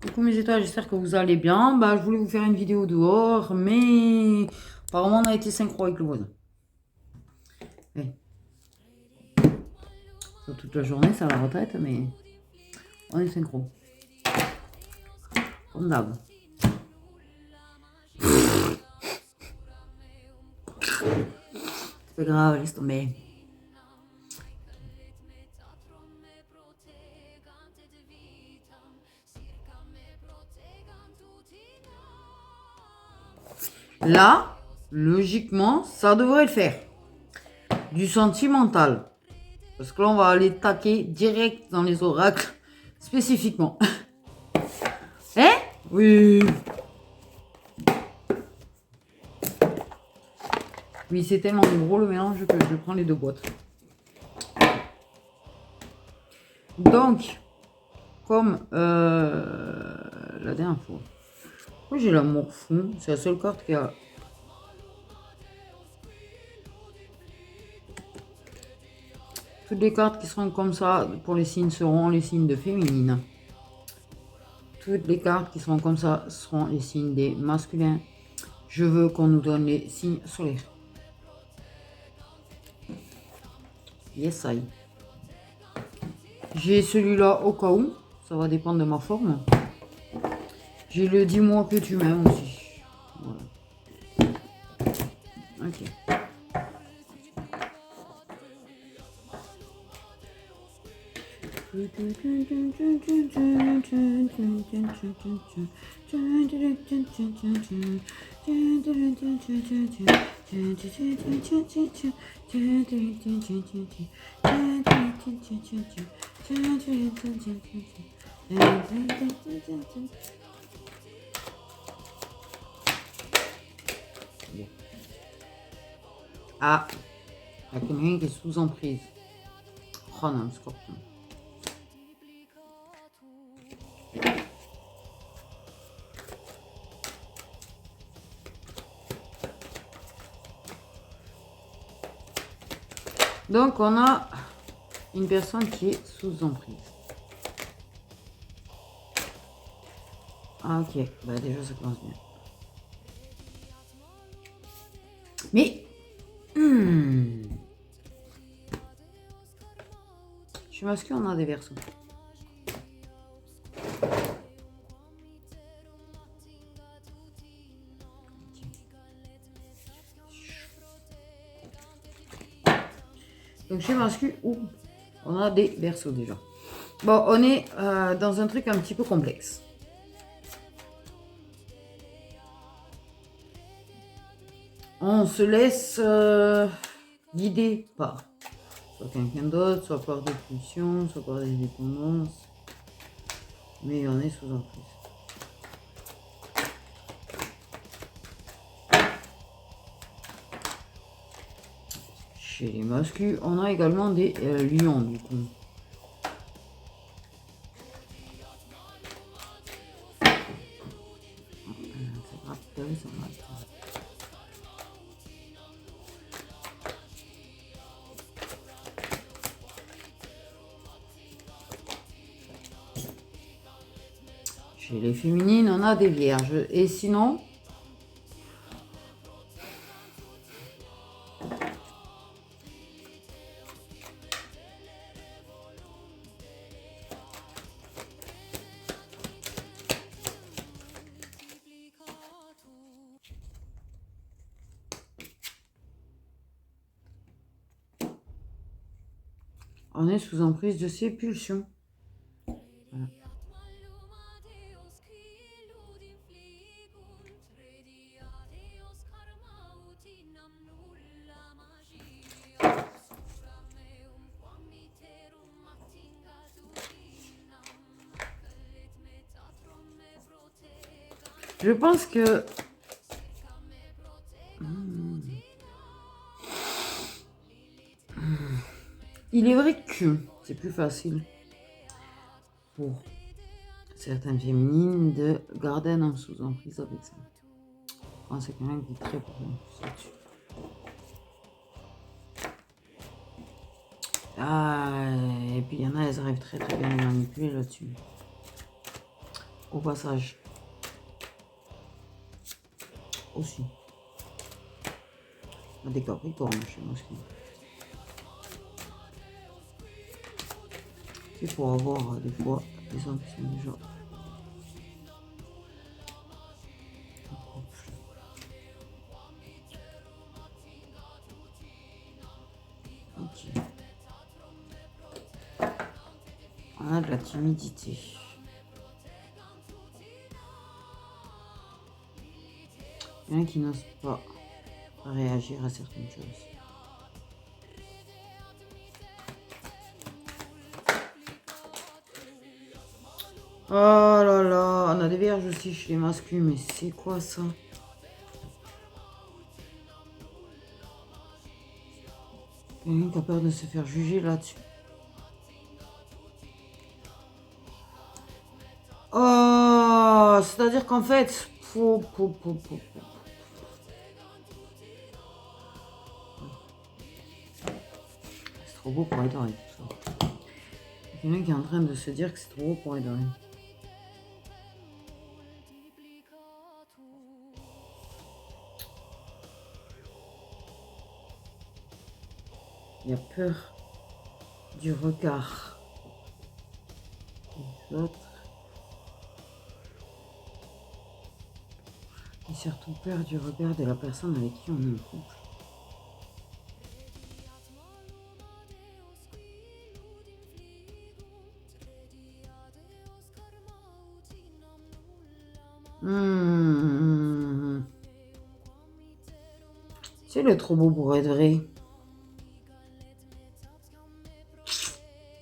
Coucou mes étoiles, j'espère que vous allez bien. Bah, je voulais vous faire une vidéo dehors, mais apparemment on a été synchro avec le voisin. Ouais. Sur toute la journée, c'est à la retraite, mais on est synchro. Comme d'hab. C'est pas grave, laisse tomber. Là, logiquement, ça devrait le faire. Du sentimental. Parce que là, on va aller taquer direct dans les oracles, spécifiquement. Hein? Oui. Oui, c'est tellement gros le mélange que je prends les deux boîtes. Donc, comme la dernière fois. Moi, j'ai la morphon. C'est la seule carte qui a... Toutes les cartes qui seront comme ça pour les signes seront les signes de féminine. Toutes les cartes qui seront comme ça seront les signes des masculins. Je veux qu'on nous donne les signes solaires. Yes, I. J'ai celui-là au cas où. Ça va dépendre de ma forme. J'ai le dis-moi que tu m'aimes aussi. Voilà. Ok. Ah, il y a quelqu'un qui est sous emprise. Oh non, scorpion. Donc, on a une personne qui est sous emprise. Ah, ok. Bah, déjà, ça commence bien. Mais... Je suis masculin, on a des versos. Donc, chez masculin, on a des versos déjà. Bon, on est dans un truc un petit peu complexe. On se laisse guider par soit quelqu'un d'autre, soit par des pulsions, soit par des dépendances. Mais on est sous emprise. Chez les masculins, on a également des lions du coup. Chez les féminines, on a des vierges. Et sinon, on est sous emprise de ces pulsions. Voilà. Je pense que... Il est vrai que c'est plus facile pour certaines féminines de garder un homme sous emprise avec ça. Quand c'est quelqu'un qui est très profond là-dessus. Ah, et puis il y en a, elles arrivent très très bien à manipuler là-dessus. au passage. Aussi. Des Capricornes chez moi. C'est pour avoir des fois des hommes qui sont déjà en couple. Ok. Ah, de la timidité. Il y en a qui n'osent pas réagir à certaines choses. Oh là là, on a des vierges aussi chez les masculins, mais c'est quoi ça? Quelqu'un qui a peur de se faire juger là-dessus. Oh, c'est-à-dire qu'en fait, c'est trop beau pour être vrai tout ça. Il y a quelqu'un qui est en train de se dire que c'est trop beau pour être vrai. Il y a peur du regard des autres. Et surtout peur du regard de la personne avec qui on est en couple. C'est le trop beau pour être vrai.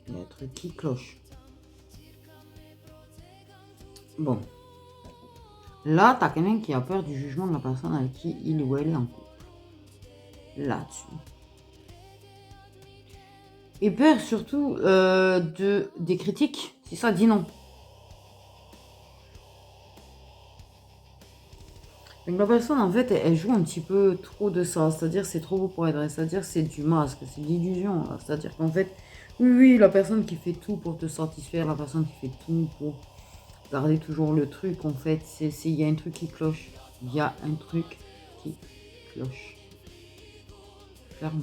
Il y a un truc qui cloche. Bon. Là, t'as quelqu'un qui a peur du jugement de la personne avec qui il ou elle est en couple. Là-dessus. Et peur surtout des critiques. Si ça dit non. Donc la personne, en fait, elle joue un petit peu trop de ça. C'est-à-dire c'est trop beau pour être vrai. C'est-à-dire c'est du masque, c'est de l'illusion. C'est-à-dire qu'en fait, oui, la personne qui fait tout pour te satisfaire, la personne qui fait tout pour garder toujours le truc, en fait, il y a un truc qui cloche. Il y a un truc qui cloche. Clairement.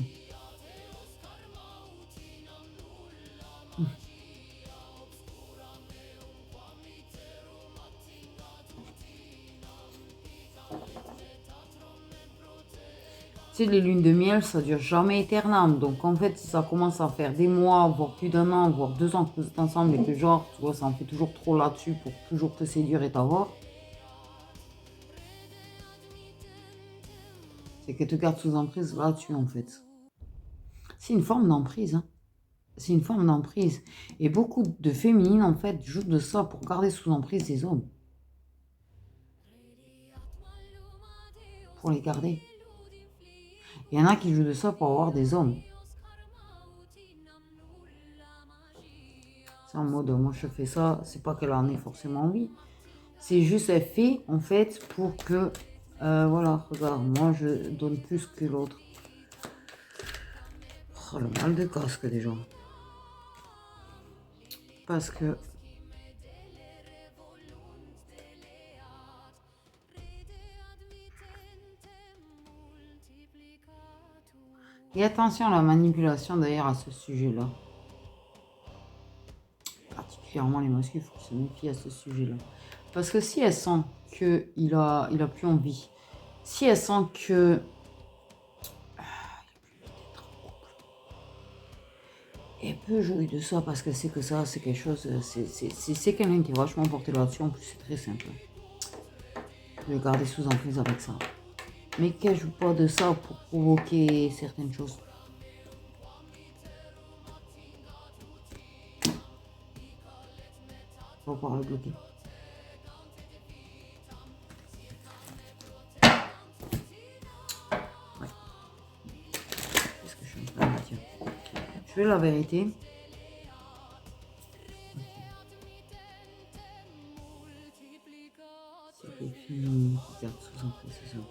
Tu sais, les lunes de miel, ça dure jamais éternellement. Donc, en fait, si ça commence à faire des mois, voire plus d'un an, voire 2 ans que vous êtes ensemble et que, genre, tu vois, ça en fait toujours trop là-dessus pour toujours te séduire et t'avoir, c'est que te garde sous emprise là-dessus, en fait. C'est une forme d'emprise, hein. C'est une forme d'emprise. Et beaucoup de féminines, en fait, jouent de ça pour garder sous emprise des hommes. Pour les garder. Il y en a qui jouent de ça pour avoir des hommes. C'est en mode, moi je fais ça, c'est pas qu'elle en ait forcément envie. C'est juste, elle fait, en fait, pour que, voilà, regarde, moi je donne plus que l'autre. Oh, le mal de casque déjà. Parce que... Et attention à la manipulation d'ailleurs à ce sujet-là. Particulièrement les masculins, il faut qu'ils se méfient à ce sujet-là. Parce que si elles sentent qu'il a plus envie, si elles sentent que... Elle peut jouer de ça parce que c'est que ça, c'est quelque chose... C'est quelqu'un qui est vachement porté là-dessus, en plus c'est très simple. Je vais garder sous emprise avec ça. Mais qu'elle joue pas de ça pour provoquer certaines choses. On va pouvoir le bloquer. Ouais. Qu'est-ce que je suis en train de dire? Je fais la vérité. C'est des filles qui gardent sous emprise, c'est ça.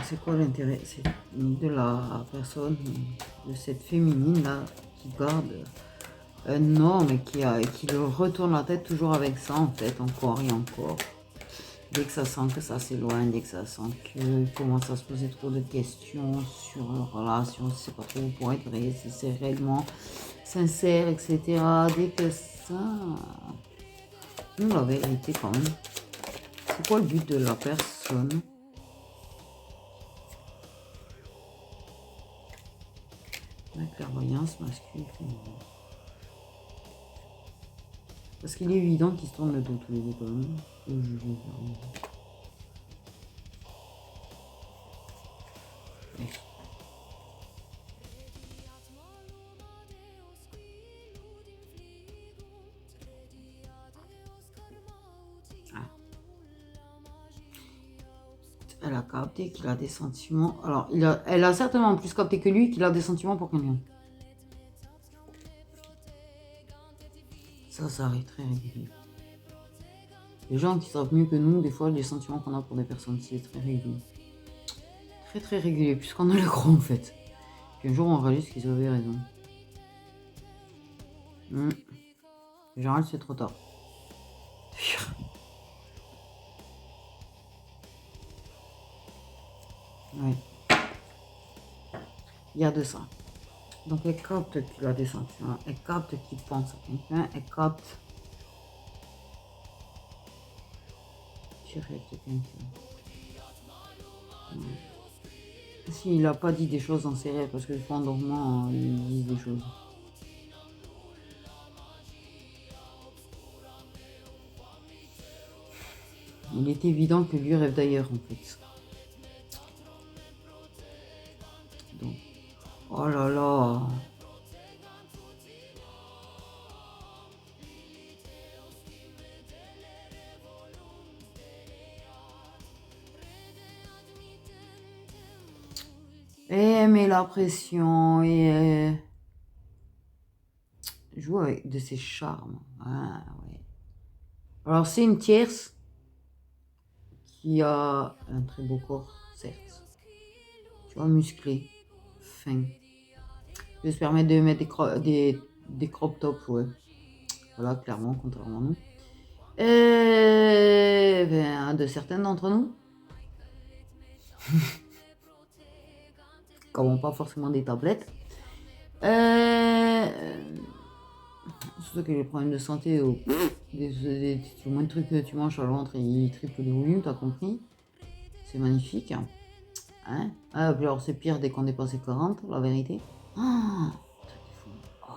C'est quoi l'intérêt? C'est de la personne, de cette féminine là, qui garde Non, mais qui le retourne la tête toujours avec ça, en fait, encore et encore. Dès que ça sent que ça s'éloigne, dès que ça sent qu'il commence à se poser trop de questions sur leur relation, si c'est pas trop pour être vrai, si c'est réellement sincère, etc. Dès que ça... Nous, la vérité, quand même. C'est quoi le but de la personne? La clairvoyance masculine, féminine. Parce qu'il est évident qu'ils se tournent le dos tous les deux, quand même. Elle a capté qu'il a des sentiments. Alors, elle a certainement plus capté que lui qu'il a des sentiments pour quelqu'un. Ça arrive très régulier. Les gens qui savent mieux que nous, des fois, les sentiments qu'on a pour des personnes, c'est très régulier. Très très régulier, puisqu'on a le gros en fait. Puis un jour, on réalise qu'ils avaient raison. En général, c'est trop tard. Ouais. Il y a de ça. Donc, elle capte qu'il a des sentiments. Elle capte qu'il pense à quelqu'un. Elle capte qu'il rêve de quelqu'un. S'il n'a pas dit des choses dans ses rêves, parce que des fois en dormant, ils disent des choses. Il est évident que lui rêve d'ailleurs en fait. Donc, oh là là. Eh mais la pression et joue avec de ses charmes. Ah, ouais. Alors c'est une tierce qui a un très beau corps, certes. Tu vois, musclé, fin. Je vais se permettre de mettre des crop tops, ouais. Voilà, clairement, contrairement à nous. Ben, de certaines d'entre nous. Comme pas forcément des tablettes. Surtout que les problèmes de santé, le moins de trucs que tu manges à le ventre, il triple de volume, t'as compris? C'est magnifique. Hein? Ah, puis alors c'est pire dès qu'on dépasse les 40, la vérité. Ah, truc de fou. Oh,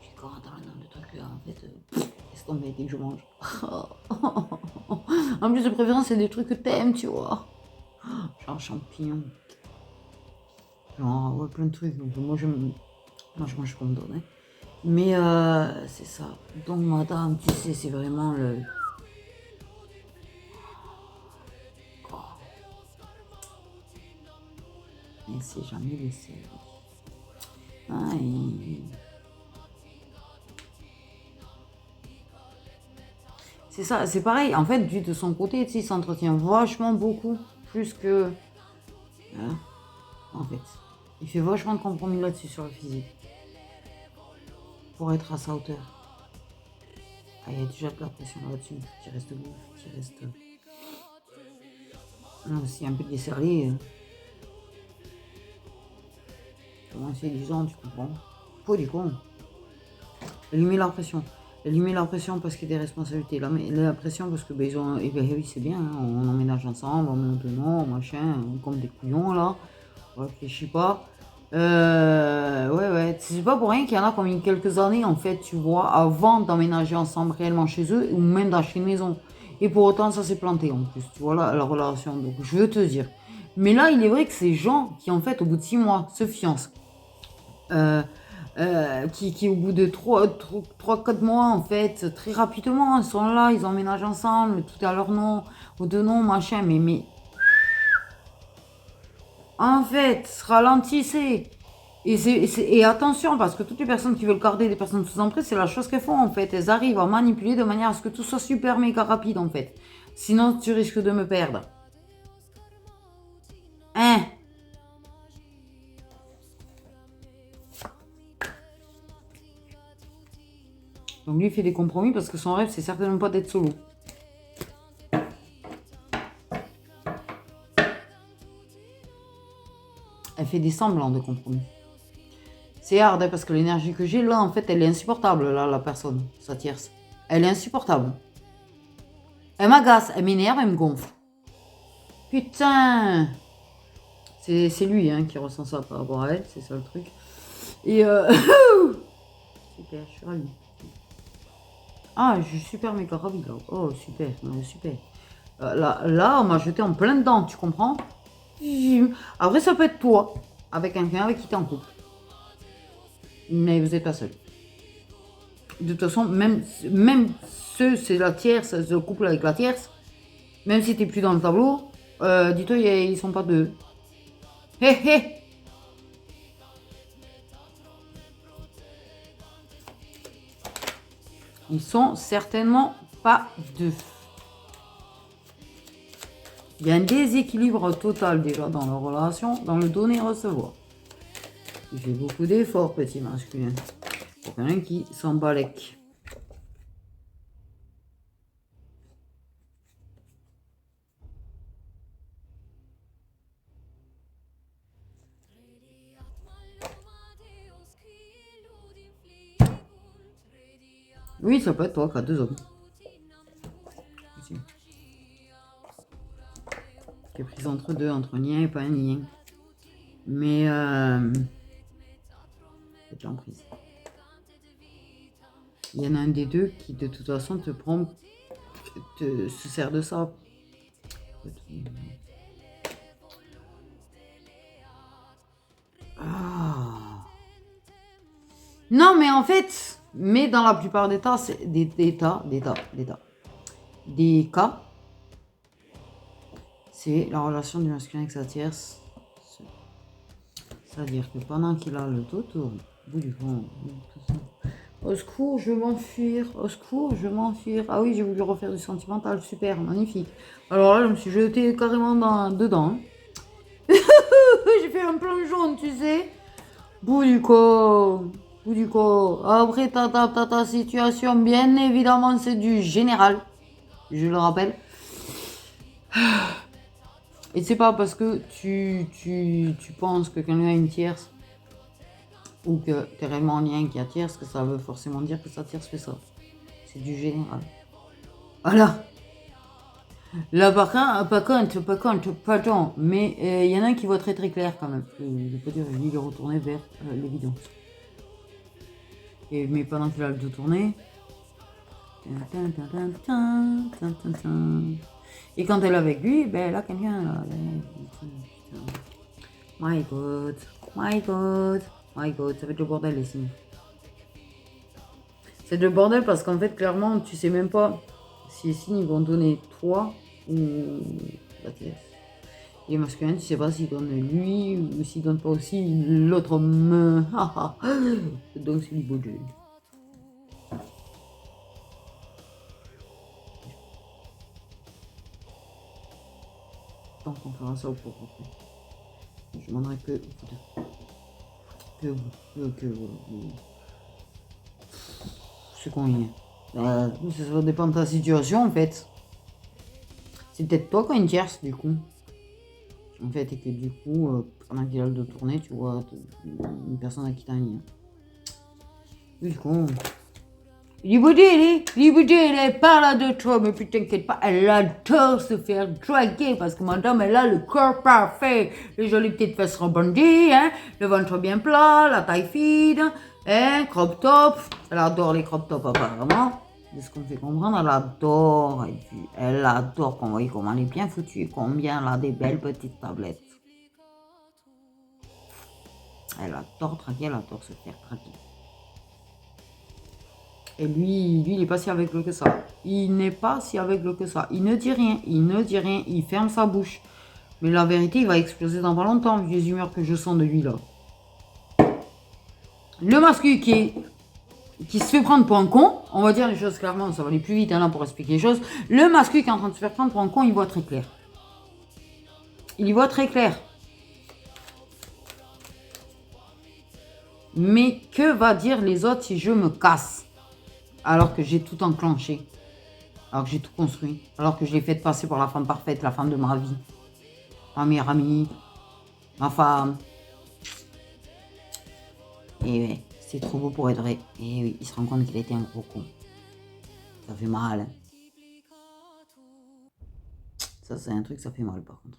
j'ai 40 ans dans le truc là, en fait, laisse tomber dès que je mange. En plus de préférence, c'est des trucs que t'aimes, tu vois. Genre champignons. Genre, ouais, plein de trucs. Donc, moi, je mange comme donne. Hein. Mais c'est ça. Donc, madame, tu sais, c'est vraiment le. Oh. Mais c'est jamais laissé. Ah, c'est ça, c'est pareil. En fait, lui, de son côté, tu sais, il s'entretient vachement beaucoup. Plus que. Hein, en fait. Il fait vachement de compromis là-dessus sur le physique. Pour être à sa hauteur. Ah, il y a déjà de la pression là-dessus. Qui reste beau, qui reste. Aussi un peu de desserrer. Comment c'est 10 ans, tu comprends? Pas du con. Elle lui met la pression. Elle lui met la pression parce qu'il y a des responsabilités. La pression parce que, ben, ils ont. Et ben oui, c'est bien, hein, on emménage ensemble, on met autonome, machin, comme des couillons là. On réfléchit pas. Ouais. C'est pas pour rien qu'il y en a comme quelques années, en fait, tu vois, avant d'emménager ensemble réellement chez eux, ou même d'acheter une maison. Et pour autant, ça s'est planté en plus, tu vois, la relation. Donc, je veux te dire. Mais là, il est vrai que ces gens qui, en fait, au bout de 6 mois, se fiancent, qui au bout de 3-4 mois, en fait, très rapidement, ils sont là, ils emménagent ensemble, tout à leur nom, aux deux noms, machin, mais en fait, ralentissez. Et attention, parce que toutes les personnes qui veulent garder des personnes sous emprise, c'est la chose qu'elles font, en fait. Elles arrivent à manipuler de manière à ce que tout soit super méga rapide, en fait. Sinon, tu risques de me perdre. Hein? Donc lui, il fait des compromis parce que son rêve, c'est certainement pas d'être solo. Elle fait des semblants de compromis. C'est hard, hein, parce que l'énergie que j'ai là, en fait, elle est insupportable, là, la personne, sa tierce. Elle est insupportable. Elle m'agace, elle m'énerve, elle me gonfle. Putain! C'est lui hein, qui ressent ça par rapport à elle, c'est ça le truc. Et super, je suis ravie. Ah, je suis super méga ravie là. Oh, super, super. Là, on m'a jeté en plein dedans, tu comprends? Après, ça peut être toi, avec quelqu'un avec qui t'es en couple. Mais vous n'êtes pas seul. De toute façon, même c'est la tierce, le couple avec la tierce, même si t'es plus dans le tableau, dis-toi, ils sont pas deux. Hé hé! Ils sont certainement pas deux. Il y a un déséquilibre total déjà dans leur relation, dans le donner-recevoir. Il fait beaucoup d'efforts, petit masculin. Pour quelqu'un qui s'en balèque. Oui, ça peut être toi qui as deux hommes. Qui est prise entre deux, entre un lien et pas un lien. Mais c'est l'emprise. Il y en a un des deux qui de toute façon te prend, se sert de ça. Ah. Non, mais en fait, dans la plupart des cas, c'est la relation du masculin avec sa tierce. C'est-à-dire que pendant qu'il a le dos tourne, au bout du fond, au secours, je veux m'enfuir. Au secours, je veux m'enfuir. Ah oui, j'ai voulu refaire du sentimental. Super, magnifique. Alors là, je me suis jetée carrément dedans. J'ai fait un plongeon, tu sais. Bout du corps. Après, ta situation, bien évidemment, c'est du général. Je le rappelle. Et c'est pas parce que tu penses que quelqu'un a une tierce ou que tu es réellement en lien avec la tierce que ça veut forcément dire que sa tierce fait ça. C'est du général. Voilà. Là, par contre, pardon, mais il y en a un qui voit très très clair quand même. Je peux dire, il est retourné vers l'évidence. Mais pendant qu'il a le dos tourné. Et quand elle est avec lui, ben là, quelqu'un. My God, ça va être le bordel les signes. C'est le bordel parce qu'en fait, clairement, tu sais même pas si les signes vont donner toi ou la tierce. Et masculin, tu sais pas s'il donne lui ou s'il donne pas aussi l'autre homme. Donc c'est du beau jeu. Tant qu'on fera ça au propre. Je demanderai que vous. C'est qu'on y est. Ça va dépendre de ta situation en fait. C'est peut-être toi qui as une tierce du coup. En fait, et que du coup, pendant qu'il a le dos tourné, tu vois une personne à qui t'as un lien. Du coup. Libédé, parle de toi, mais putain, t'inquiète pas, elle adore se faire draguer parce que madame, elle a le corps parfait, les jolies petites fesses rebondies, hein, le ventre bien plat, la taille fine, hein, crop top, elle adore les crop tops apparemment, de ce qu'on fait comprendre, elle adore, et puis elle adore qu'on voit comment elle est bien foutue et combien elle a des belles petites tablettes. Elle adore draguer, elle adore se faire draguer. Et lui, il n'est pas si aveugle que ça. Il n'est pas si aveugle que ça. Il ne dit rien, il ferme sa bouche. Mais la vérité, il va exploser dans pas longtemps, vu les humeurs que je sens de lui là. Le masculin qui se fait prendre pour un con, on va dire les choses clairement, ça va aller plus vite là pour expliquer les choses. Le masculin qui est en train de se faire prendre pour un con, il voit très clair. Il y voit très clair. Mais que va dire les autres si je me casse ? Alors que j'ai tout enclenché. Alors que j'ai tout construit. Alors que je l'ai fait passer pour la femme parfaite, la femme de ma vie. Ma meilleure amie. Ma femme. Et ouais, c'est trop beau pour être vrai. Et oui, il se rend compte qu'il était un gros con. Ça fait mal. Ça, c'est un truc, ça fait mal par contre.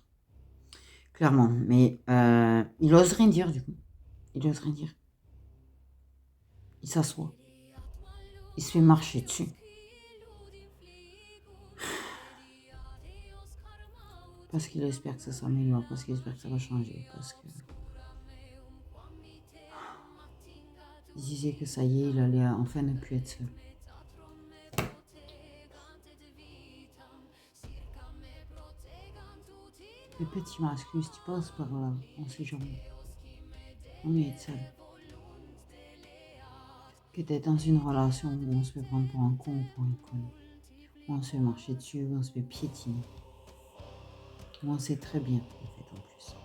Clairement. Mais il ose rien dire du coup. Il ose rien dire. Il s'assoit. Il se fait marcher dessus. Parce qu'il espère que ça s'améliore. Parce qu'il espère que ça va changer. Parce que... il disait que ça y est, il allait enfin ne plus être seul. Le petit masque, si tu passes par là, on sait jamais. On est seul. Que t'es dans une relation où on se fait prendre pour un con ou pour une conne. Où on se fait marcher dessus, où on se fait piétiner. Où on sait très bien, en fait, en plus.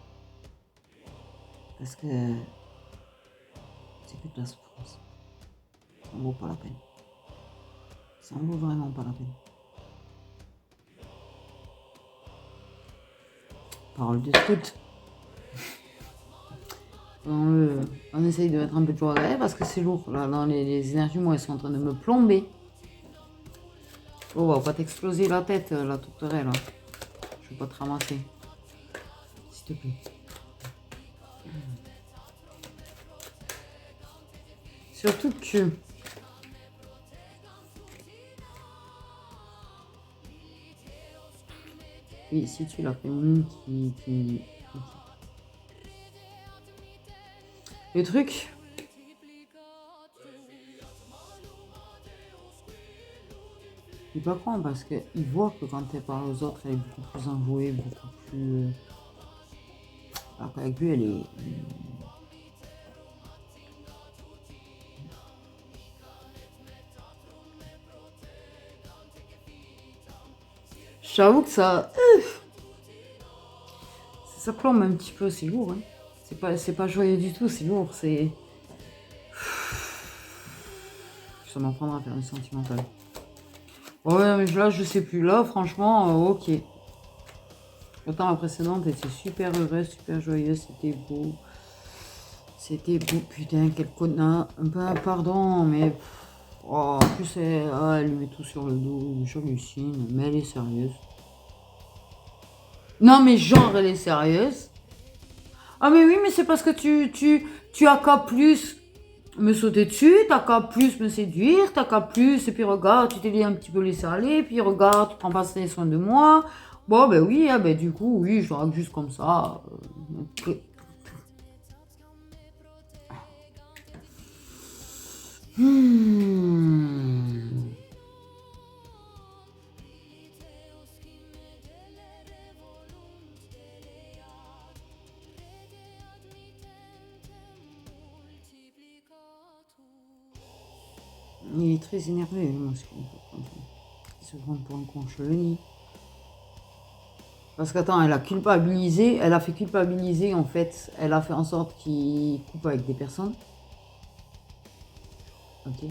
Parce que c'est que de la souffrance. Ça en vaut pas la peine. Ça en vaut vraiment pas la peine. Parole de scout. On essaye de mettre un peu de joie derrière parce que c'est lourd. Là, dans les énergies, moi, elles sont en train de me plomber. Oh, va pas t'exploser la tête, la tourterelle. Là. Je vais pas te ramasser. S'il te plaît. Surtout que... oui, si tu la féminine qui... Le truc... il est pas con parce qu'il voit que quand elle parle aux autres, elle est beaucoup plus enjouée, beaucoup plus... alors qu'avec lui, elle est... j'avoue que ça... ça plombe un petit peu, c'est lourd. Hein. C'est pas joyeux du tout, c'est lourd, c'est... ça m'en prendra à faire une sentimentale. Ouais, mais là, je sais plus. Là, franchement, ok. Autant la précédente était super heureuse, super joyeuse, c'était beau. C'était beau, putain, quel connard. Pardon, mais... oh, en plus, elle lui met tout sur le dos, j'hallucine, mais elle est sérieuse. Non, mais genre, elle est sérieuse. Ah, mais oui, mais c'est parce que tu as qu'à plus me sauter dessus, t'as qu'à plus me séduire, t'as qu'à plus, et puis regarde, tu t'es un petit peu laissé aller, puis regarde, tu prends pas soin de moi. Bon, ben oui, hein, ben du coup, oui, je drague juste comme ça. Il est très énervé, moi, il se prend pour un con, je le nie. Parce qu'attends, elle a culpabilisé, elle a fait culpabiliser, en fait, elle a fait en sorte qu'il coupe avec des personnes. Ok.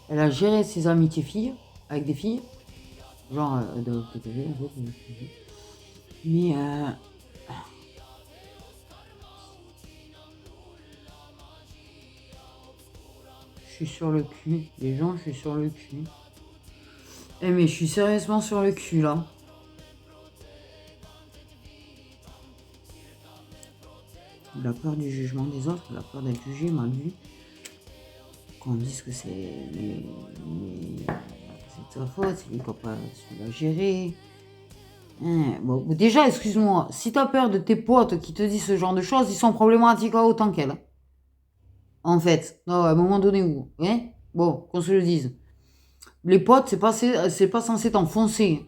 Elle a géré ses amitiés filles, avec des filles. Genre de PTV, en fait. Mais je suis sur le cul. Les gens, je suis sur le cul. Eh mais je suis sérieusement sur le cul là. Il a peur du jugement des autres, il a peur d'être jugé, mal vu. Qu'on dise que c'est c'est de sa faute, c'est lui qui n'a pas su la gérer. Hein, bon, déjà, excuse-moi, si t'as peur de tes potes qui te disent ce genre de choses, ils sont problématiques autant qu'elle. En fait, non, à un moment donné où, hein, bon, qu'on se le dise. Les potes, c'est pas censé t'enfoncer.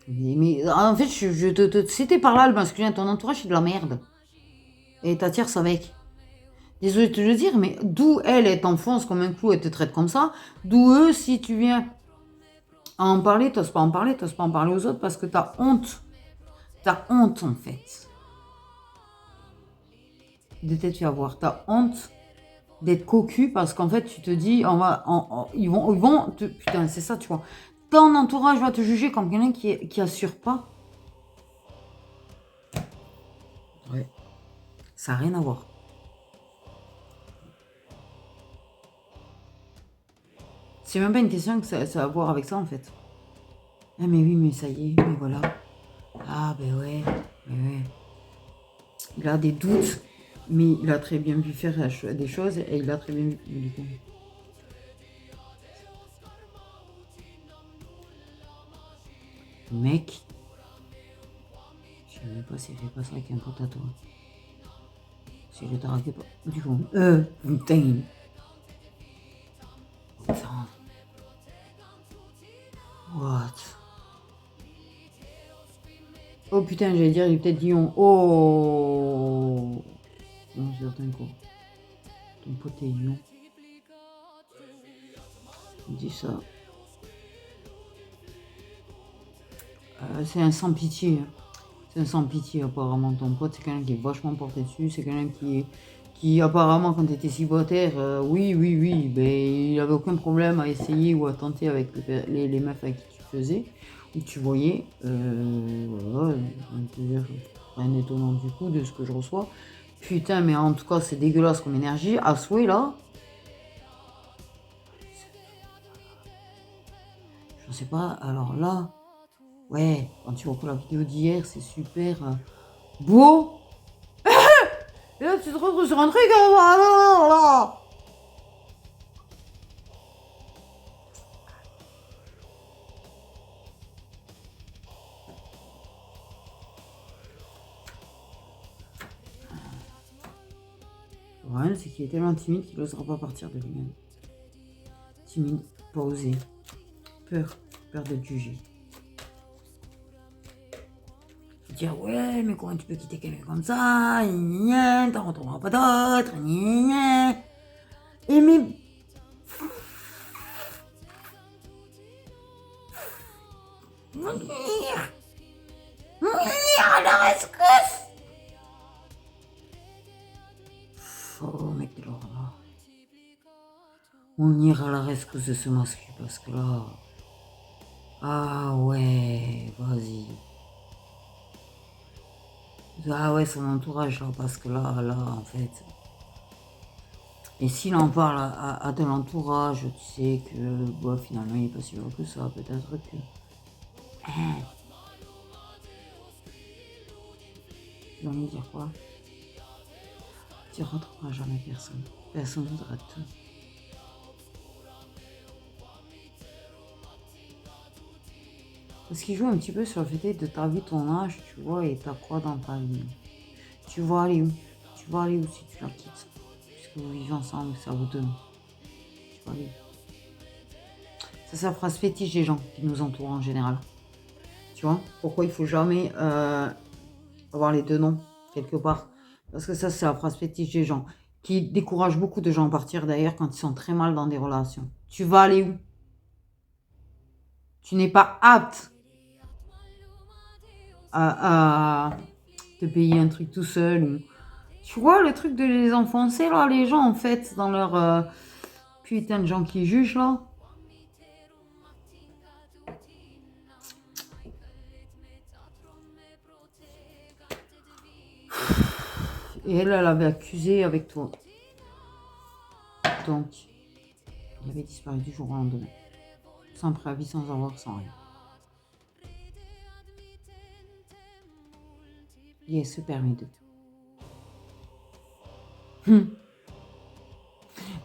Mais en fait, si t'es par là, le masculin, ton entourage, c'est de la merde. Et t'attires ça avec. Désolé de te le dire, mais d'où elle t'enfonce comme un clou et te traite comme ça, d'où eux, si tu viens à en parler, t'oses pas en parler, t'oses pas en parler aux autres parce que t'as honte. T'as honte, en fait. De t'être fait avoir. T'as honte d'être cocu parce qu'en fait, tu te dis, ils vont putain, c'est ça, tu vois. Ton entourage va te juger comme quelqu'un qui assure pas. Ouais. Ça n'a rien à voir. C'est même pas une question que ça a à voir avec ça, en fait. Ah, mais oui, mais ça y est, mais voilà. Ah, ben ouais, mais ouais. Il a des doutes, mais il a très bien pu faire des choses et il a très bien vu du coup. Mec, je sais même pas s'il fait pas ça avec un pote à toi. Si je t'arrêtais pas. Du coup, putain. Putain. What? Oh putain, j'allais dire, il est peut-être Lyon. Oh. Non, c'est certain quoi. Ton pote est Lyon. Il dit ça. C'est un sans pitié. C'est un sans pitié apparemment. Ton pote, c'est quelqu'un qui est vachement porté dessus. C'est quelqu'un qui apparemment quand tu étais célibataire, oui, ben, il avait aucun problème à essayer ou à tenter avec les meufs avec qui tu faisais ou que tu voyais. Voilà, je vais te dire, rien d'étonnant du coup de ce que je reçois. Putain, mais en tout cas, c'est dégueulasse comme énergie. À souhait là. Je sais pas, alors là. Ouais, quand tu reprends la vidéo d'hier, c'est super beau. Et là, tu te retrouves sur un truc, là. Le problème, c'est qu'il est tellement timide qu'il n'osera pas partir de lui-même. Timide, pas osé. Peur d'être jugé. Dire ouais, mais comment tu peux quitter quelqu'un comme ça, t'en retrouveras pas d'autres, et mais à la rescousse. Oh mec de l'horreur. On ira à la rescousse de ce masque parce que là. Ah ouais, vas-y. Ah ouais, son entourage là, parce que là, en fait. Et s'il en parle à de l'entourage, tu sais que bah, finalement il est pas si heureux que ça, peut-être que. J'ai envie de dire quoi? Tu ne retrouveras jamais personne. Personne ne voudra tout. Parce qu'il joue un petit peu sur le fait de ta vie, ton âge, tu vois, et t'as quoi dans ta vie. Tu vas aller où? Tu vas aller où si tu la quittes? Puisque vous vivez ensemble, ça vous donne. Tu vas aller où? Ça, c'est la phrase fétiche des gens qui nous entourent en général. Tu vois? Pourquoi il faut jamais avoir les deux noms, quelque part? Parce que ça, c'est la phrase fétiche des gens, qui décourage beaucoup de gens à partir d'ailleurs quand ils sont très mal dans des relations. Tu vas aller où? Tu n'es pas apte à te payer un truc tout seul. Ou... Tu vois, le truc de les enfoncer, là, les gens, en fait, dans leur... putain de gens qui jugent, là. Et elle avait accusé avec toi. Donc, il avait disparu du jour au lendemain. Sans préavis, sans avoir, sans rien. Il est super mideux.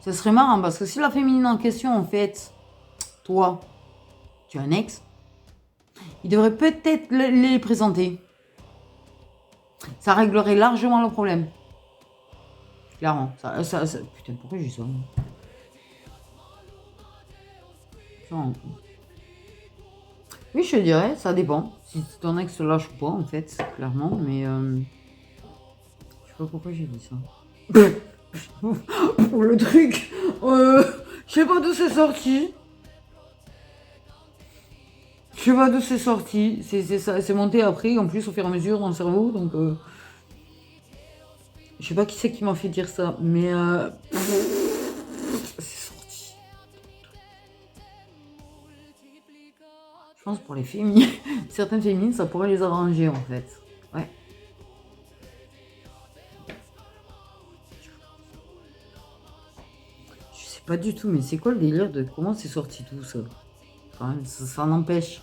Ce serait marrant parce que si la féminine en question, en fait, toi, tu as un ex, il devrait peut-être les présenter. Ça réglerait largement le problème. Clairement. Putain, pourquoi j'ai ça? Oui, je te dirais, ça dépend. Si ton ex se lâche ou pas, en fait, clairement, mais je sais pas pourquoi j'ai dit ça. Pour le truc, je sais pas d'où c'est sorti. Je sais pas d'où c'est sorti. C'est monté après, en plus, au fur et à mesure dans le cerveau, donc je sais pas qui c'est qui m'a fait dire ça, mais Je pense pour les féminines, certaines féminines, ça pourrait les arranger en fait. Ouais. Je sais pas du tout, mais c'est quoi le délire de comment c'est sorti tout ça? Enfin, ça n'empêche.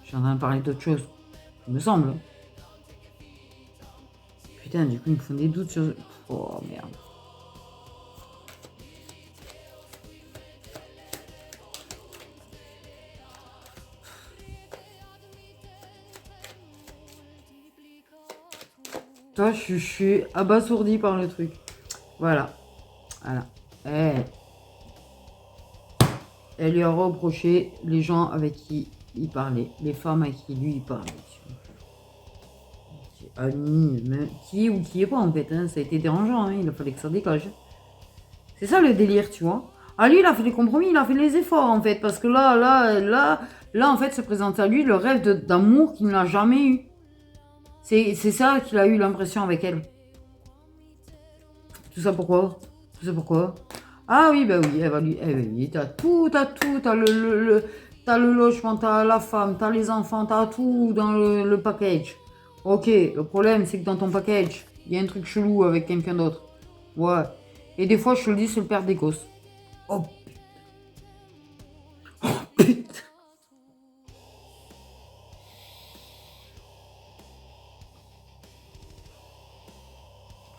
Je suis en train de parler d'autre chose. Il me semble. Putain, du coup, ils me font des doutes sur... Oh, merde. Toi, je suis abasourdi par le truc. Voilà. Voilà. Elle lui a reproché les gens avec qui il parlait, les femmes avec qui lui il parlait. Annie, qui ou qui est pas en fait, hein, ça a été dérangeant, hein, il a fallu que ça dégage. C'est ça le délire, tu vois. Ah lui, il a fait des compromis, il a fait les efforts en fait, parce que là, en fait, se présente à lui le rêve d'amour qu'il n'a jamais eu. C'est ça qu'il a eu l'impression avec elle. Tout ça pourquoi? Tout ça pourquoi? Ah oui, bah oui, elle va lui. Oui, t'as tout, t'as t'as le logement, t'as la femme, t'as les enfants, t'as tout dans le package. Ok, le problème c'est que dans ton package, il y a un truc chelou avec quelqu'un d'autre. Ouais. Et des fois, je te le dis, c'est le père des gosses. Oh putain. Oh putain.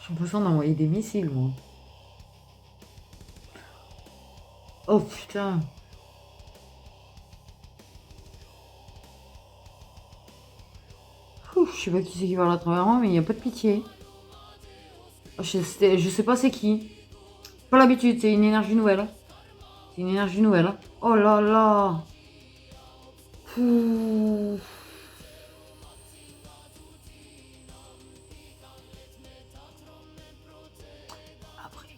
J'ai l'impression d'envoyer des missiles, moi. Oh putain. Ouf, je sais pas qui c'est qui va à travers moi, mais il n'y a pas de pitié. Je sais pas c'est qui. Pas l'habitude, c'est une énergie nouvelle. C'est une énergie nouvelle. Oh là là. Ouh. Après,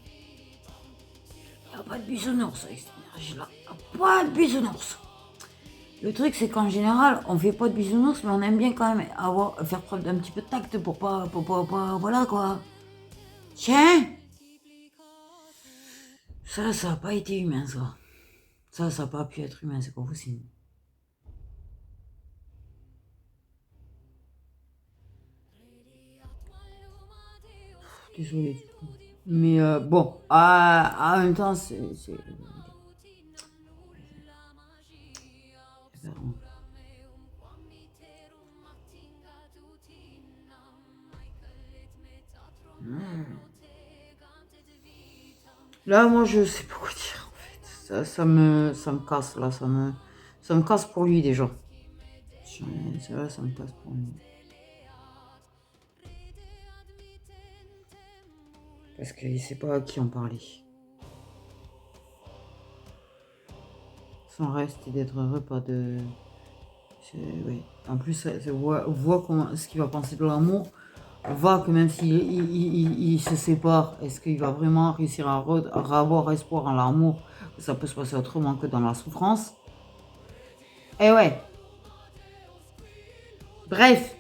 il n'y a pas de bisounours avec cette énergie-là. Il n'y a pas de bisounours. Le truc, c'est qu'en général, on fait pas de bisounours, mais on aime bien quand même faire preuve d'un petit peu de tact pour pas, voilà quoi. Tiens. Ça a pas été humain, ça. Ça a pas pu être humain, c'est pas possible. Désolée. Mais bon, en même temps, c'est... Là, moi, je sais pas quoi dire, en fait. Ça me casse, là. Ça me casse pour lui, déjà. Ça me casse pour lui. Parce qu'il sait pas à qui en parler. Son rêve, c'était d'être heureux, pas de... Oui. En plus, voit comment, ce qu'il va penser de l'amour. Voit que même s'il il se sépare, est-ce qu'il va vraiment réussir à avoir espoir en l'amour? Ça peut se passer autrement que dans la souffrance. Eh ouais. Bref.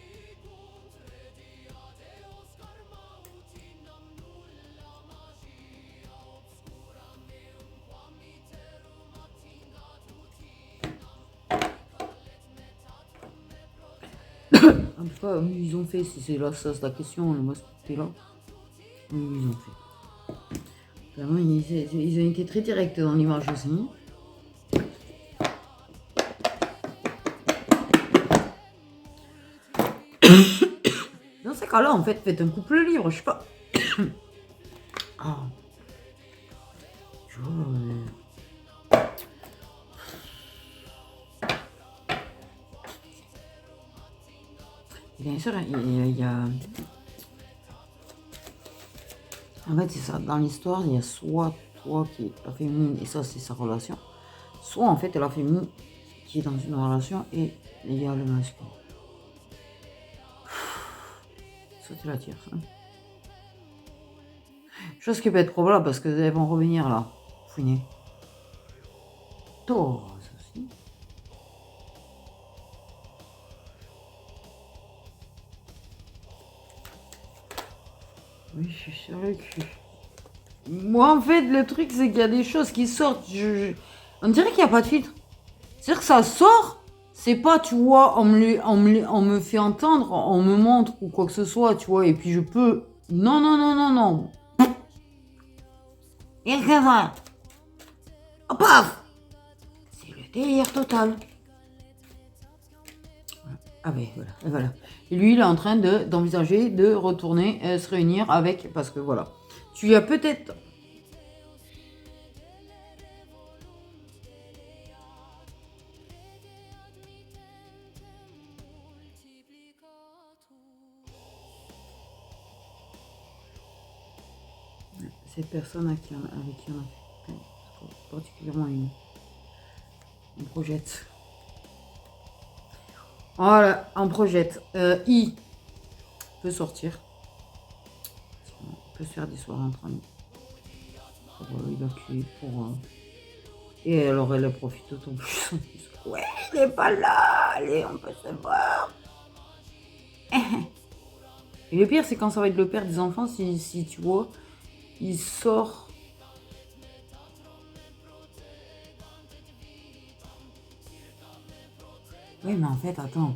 En tout cas, ils ont fait, si c'est là, ça c'est la question, moi c'était là. Oui, ils ont fait. Vraiment, ils ont été très directs dans l'image aussi. Dans ces cas-là, en fait, faites un couple libre, je sais pas. Ah. Tu vois, bien sûr, il y a... En fait, c'est ça. Dans l'histoire, il y a soit toi qui est la féminine, et ça, c'est sa relation. Soit, en fait, la féminine qui est dans une relation et il y a le masculin. Ça, tu la tires, ça. Chose qui peut être probable parce qu'elles vont revenir là. Fouiner. Tôt, ça aussi. Oui, je suis sur le cul. Moi, en fait, le truc, c'est qu'il y a des choses qui sortent. On dirait qu'il n'y a pas de filtre. C'est-à-dire que ça sort, C'est pas, tu vois, on me fait entendre, on me montre ou quoi que ce soit, tu vois, et puis je peux. Non, non, non, non, non. Et le ça. Oh, paf. C'est le délire total. Ah ben voilà, et voilà. Et lui, il est en train d'envisager de retourner se réunir avec, parce que voilà. Tu as peut-être. Cette personne avec qui on a fait particulièrement on projette. Voilà, on projette. I peut sortir. On peut se faire des soirées entre amis. Pour évacuer, pour. Et elle aurait le profit d'autant plus. Ouais, il est pas là. Allez, on peut se voir. Et le pire, c'est quand ça va être le père des enfants, si tu vois, il sort. Oui, mais en fait, attends.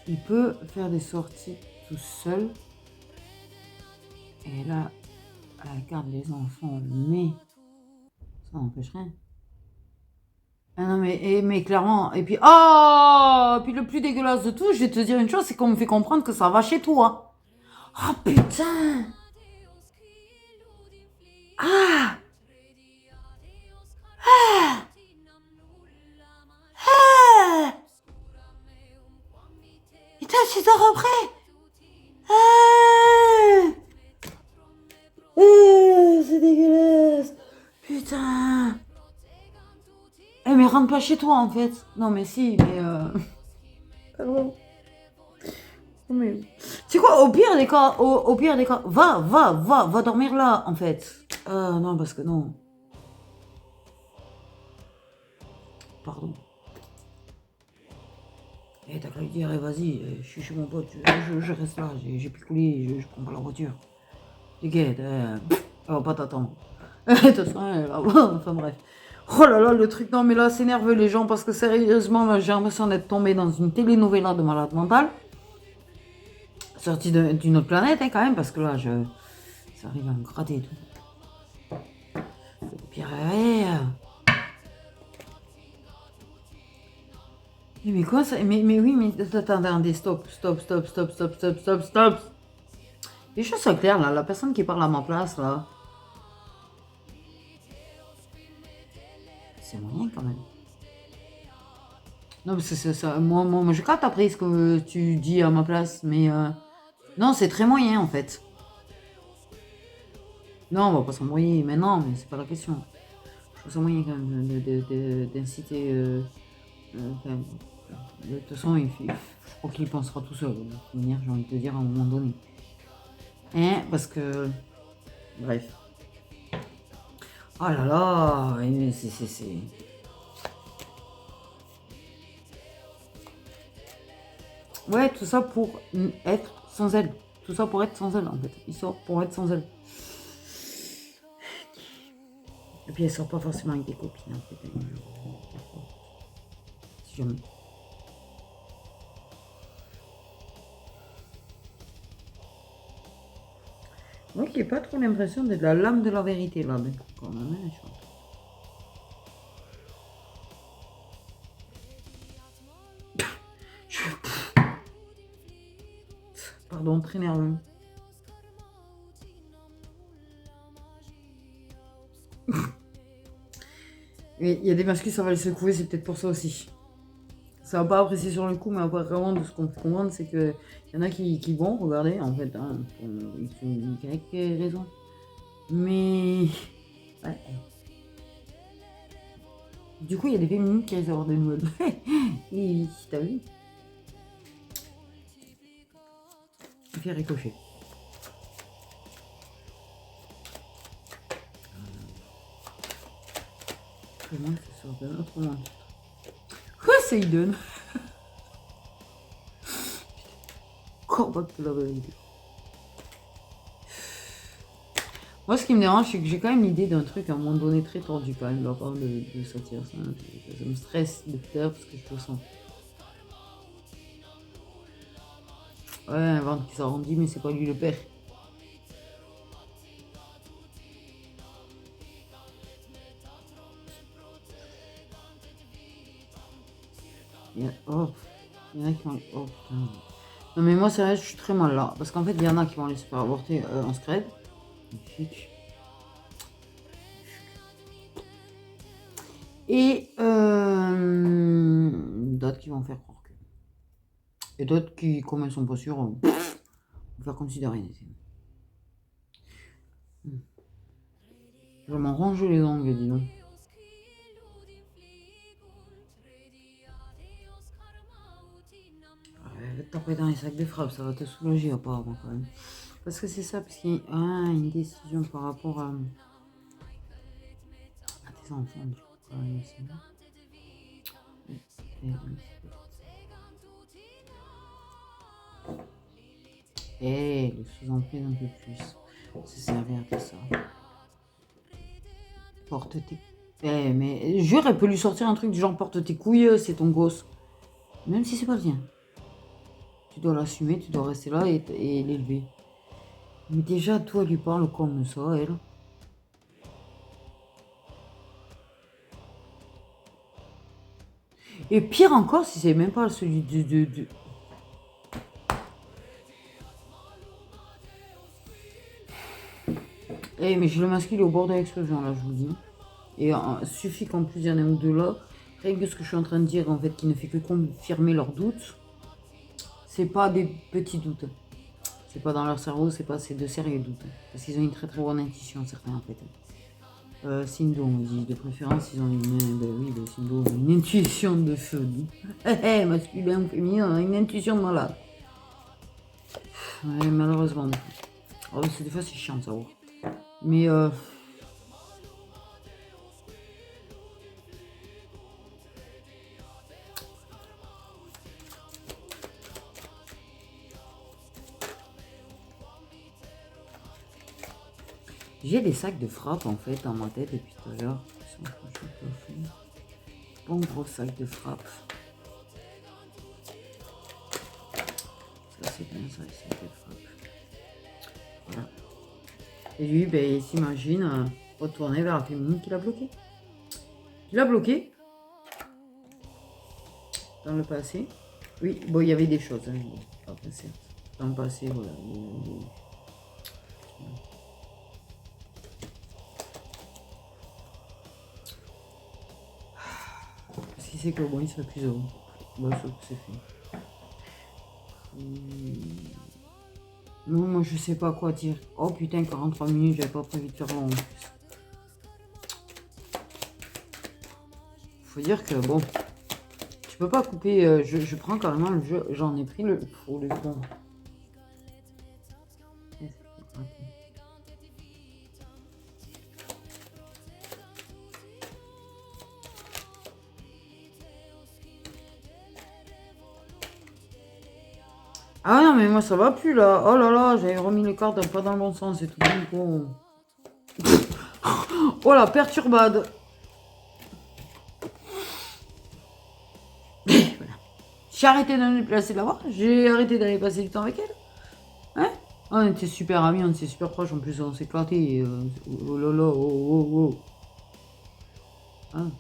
Il peut faire des sorties tout seul. Et là, elle garde les enfants, mais ça n'empêche rien. Ah non, mais clairement. Et puis, oh! Puis le plus dégueulasse de tout, je vais te dire une chose, c'est qu'on me fait comprendre que ça va chez toi. Oh putain! Ah! Ah! Ah! Putain, tu dors après! Ah! C'est dégueulasse! Putain! Eh, mais rentre pas chez toi en fait. Non, mais si, mais. Pardon. Mais... C'est quoi, au pire des cas, au pire des cas, va dormir là en fait. Non, parce que non. Pardon. Eh, t'as qu'à lui dire, eh, vas-y, je suis chez mon pote, je reste là, j'ai picolé, je prends pas la voiture. T'inquiète, elle va pas t'attendre. De toute façon, elle va... Enfin bref. Oh là là, le truc, non mais là, s'énerve les gens parce que sérieusement, là, j'ai l'impression d'être tombée dans une telenovela de malade mental. Sortie d'une autre planète, hein, quand même, parce que là, ça arrive à me gratter et tout. Et puis, mais quoi ça? Mais oui, mais attendez, stop. Les choses sont claires, là. La personne qui parle à ma place, là. C'est moyen, quand même. Non, parce que c'est ça. Moi, je capte après ce que tu dis à ma place, mais non, c'est très moyen, en fait. Non, on va pas s'embrouiller maintenant, mais c'est pas la question. Je trouve ça moyen, quand même, d'inciter... enfin, de toute façon, je crois qu'il y pensera tout seul. De toute manière, j'ai envie de te dire à un moment donné. Hein, parce que. Bref. Oh là là, c'est. Ouais, tout ça pour être sans elle. Tout ça pour être sans elle, en fait. Il sort pour être sans elle. Et puis elle sort pas forcément avec des copines, en fait. Si jamais. Moi qui n'ai pas trop l'impression d'être la lame de la vérité là, mais quand même, hein, Pardon, très nerveux. Mais il y a des masques, ça va les secouer, c'est peut-être pour ça aussi. Ça va pas apprécier sur le coup, mais après, vraiment, de ce qu'on peut comprendre, c'est qu'il y en a qui vont regarder, en fait, hein, pour une quelques raison. Mais. Ouais. Du coup, il y a des féminines qui risquent d'avoir des nouvelles. Et t'as vu? Il fait ricocher. Comment ça sort de notre monde? Quoi, c'est Eden? Corbac de la vérité. Moi, ce qui me dérange, c'est que j'ai quand même l'idée d'un truc à un moment donné très tordu quand même de la part de Satire. Ça me stresse de faire parce que je te sens. Ouais, un ventre qui s'arrondit, mais c'est pas lui le père. Oh, il y en a qui vont... Oh, putain. Non, mais moi, c'est vrai, je suis très mal là. Parce qu'en fait, il y en a qui vont aller se faire avorter en scred. Magnifique. Et d'autres qui vont faire croire que. Et d'autres qui, comme elles sont pas sûres, vont faire comme si de rien n'était. Je m'en range les ongles, dis donc. Va te taper dans les sacs de frappe, ça va te soulager apparemment quand même. Parce que c'est ça, parce qu'il y a une décision par rapport à tes enfants, du coup, quand même, c'est bon. Et le sous-emprise un peu plus. C'est servir de ça. Porte tes... mais jure, elle peut lui sortir un truc du genre porte tes couilles, c'est ton gosse. Même si c'est pas le tien. Tu dois l'assumer, tu dois rester là et l'élever. Mais déjà, toi, lui parle comme ça, elle. Et pire encore, si c'est même pas celui de... mais j'ai le masculin au bord de l'explosion, là, je vous dis. Et suffit qu'en plus, il y en ait un ou deux là. Rien que ce que je suis en train de dire, en fait, qui ne fait que confirmer leurs doutes. C'est pas des petits doutes. C'est pas dans leur cerveau, c'est de sérieux doutes. Parce qu'ils ont une très très bonne intuition, certains, en fait. Sindo, on dit, de préférence, ils ont Sindo, une intuition de feu. Masculin ou féminin, on a une intuition de malade. Ouais, malheureusement. Oh, des fois, c'est chiant de savoir. Mais j'ai des sacs de frappe en fait dans ma tête depuis tout à l'heure. Bon gros sac de frappe. Ça c'est bien ça, les sacs de frappe. Voilà. Et lui, ben, il s'imagine retourner vers la féminine qui l'a bloqué. Qui l'a bloqué dans le passé. Oui, bon, il y avait des choses. Hein, après, dans le passé, voilà. Parce qu'il sait que bon, il serait plus heureux. Bon, sauf que c'est fait. Non, moi je sais pas quoi dire. Oh putain, 43 minutes, j'avais pas prévu de faire long en plus. Faut dire que bon, tu peux pas couper. Je prends carrément le jeu. J'en ai pris le. Pour le bon. Ah non, mais moi ça va plus là. Oh là là, j'avais remis les cartes pas dans le bon sens et tout. Bon. Oh la perturbade. Voilà. J'ai arrêté de me déplacer de la voir. J'ai arrêté d'aller passer du temps avec elle. Hein? On était super amis, on était super proches. En plus, on s'est éclaté. Oh là là, oh oh oh. Hein?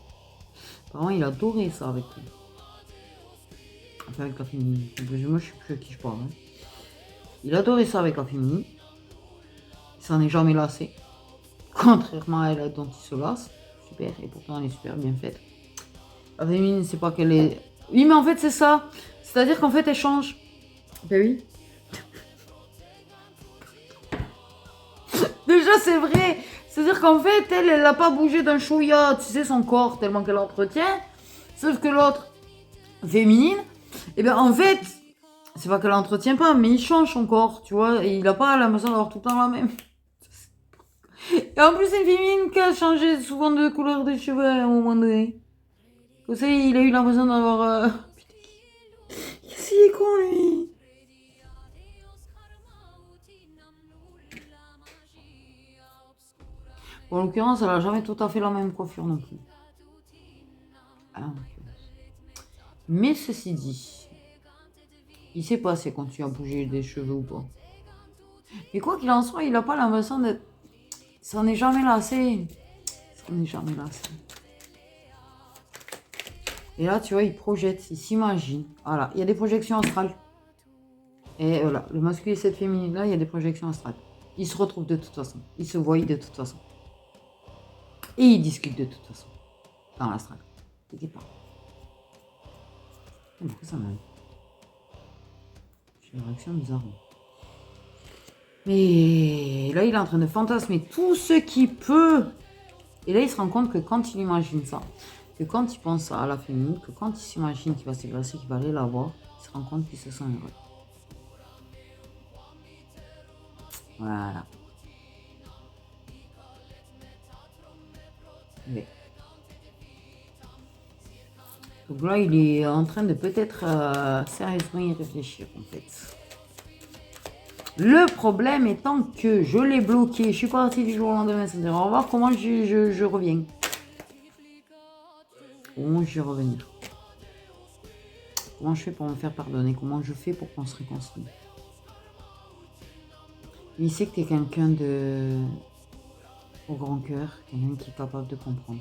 Apparemment, il adorait ça avec elle. Enfin, avec la féminine. Moi, je sais plus à qui je parle. Hein. Il adorait ça avec la féminine. Il s'en est jamais lassé. Contrairement à elle dont il se lasse. Super. Et pourtant, elle est super bien faite. La féminine, c'est pas qu'elle est... Oui, mais en fait, c'est ça. C'est-à-dire qu'en fait, elle change. Ben oui. Déjà, c'est vrai. C'est-à-dire qu'en fait, elle n'a pas bougé d'un chouïa, tu sais, son corps, tellement qu'elle entretient. Sauf que l'autre, féminine, et bien en fait, c'est pas qu'elle entretient pas, mais il change son corps, tu vois. Et il a pas l'impression d'avoir tout le temps la même. Et en plus, c'est une féminine qui a changé souvent de couleur de cheveux à un moment donné. Vous savez, il a eu l'impression d'avoir... Putain, qu'est-ce qu'il est con, lui. Bon, en l'occurrence, elle a jamais tout à fait la même coiffure non plus. Ah, en l'occurrence. Mais ceci dit, il sait pas si elle continue à bouger des cheveux ou pas. Mais quoi qu'il en soit, il a pas l'impression d'être... Ça n'est jamais lassé. Ça n'est jamais lassé. Et là, tu vois, il projette, il s'imagine. Voilà, il y a des projections astrales. Et voilà, le masculin et cette féminine-là, il y a des projections astrales. Ils se retrouvent de toute façon. Ils se voient de toute façon. Et ils discutent de toute façon. Dans l'astral. T'inquiète pas. Pourquoi ça m'aide? J'ai une réaction bizarre. Mais là, il est en train de fantasmer tout ce qu'il peut. Et là, il se rend compte que quand il imagine ça, que quand il pense à la féminine, que quand il s'imagine qu'il va s'égrasser, qu'il va aller la voir, il se rend compte qu'il se sent heureux. Voilà. Oui. Donc là, il est en train de peut-être sérieusement y réfléchir, en fait. Le problème étant que je l'ai bloqué. Je suis partie du jour au lendemain. C'est-à-dire, on va voir comment je reviens. Comment je vais revenir. Comment je fais pour me faire pardonner. Comment je fais pour qu'on se réconcilie. Il sait que tu es quelqu'un de... au grand cœur. Quelqu'un qui est capable de comprendre.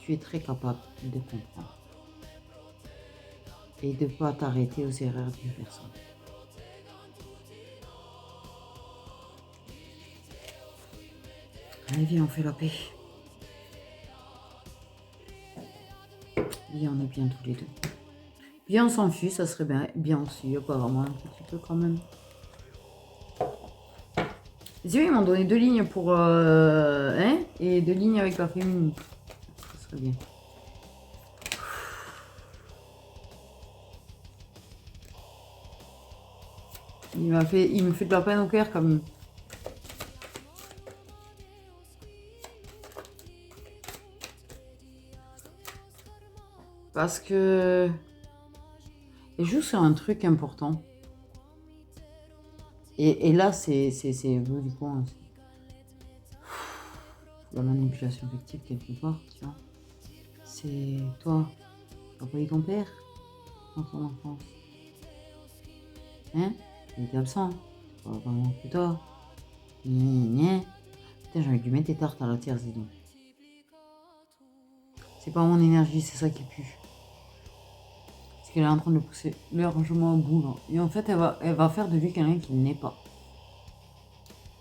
Tu es très capable de comprendre. Et de ne pas t'arrêter aux erreurs d'une personne. Allez, viens, on fait la paix. Viens, on est bien tous les deux. Viens, on s'enfuit, ça serait bien aussi, apparemment, un petit peu quand même. Les yeux, ils m'ont donné 2 lignes pour... et 2 lignes avec la féminine. Ça serait bien. Il me fait de la peine au cœur comme... Parce que... Et juste sur un truc important. Et là, c'est du coup, hein, la manipulation affective quelque part, tu vois. C'est toi, tu n'as pas eu ton père dans ton enfance. Hein? Il était absent. Tu pas vraiment plus tard. Putain, j'aurais dû mettre tes tartes à la terre, dis donc. C'est pas mon énergie, c'est ça qui pue. Parce qu'elle est en train de pousser largement au bout, là. Et en fait, elle va faire de lui quelqu'un qui n'est pas.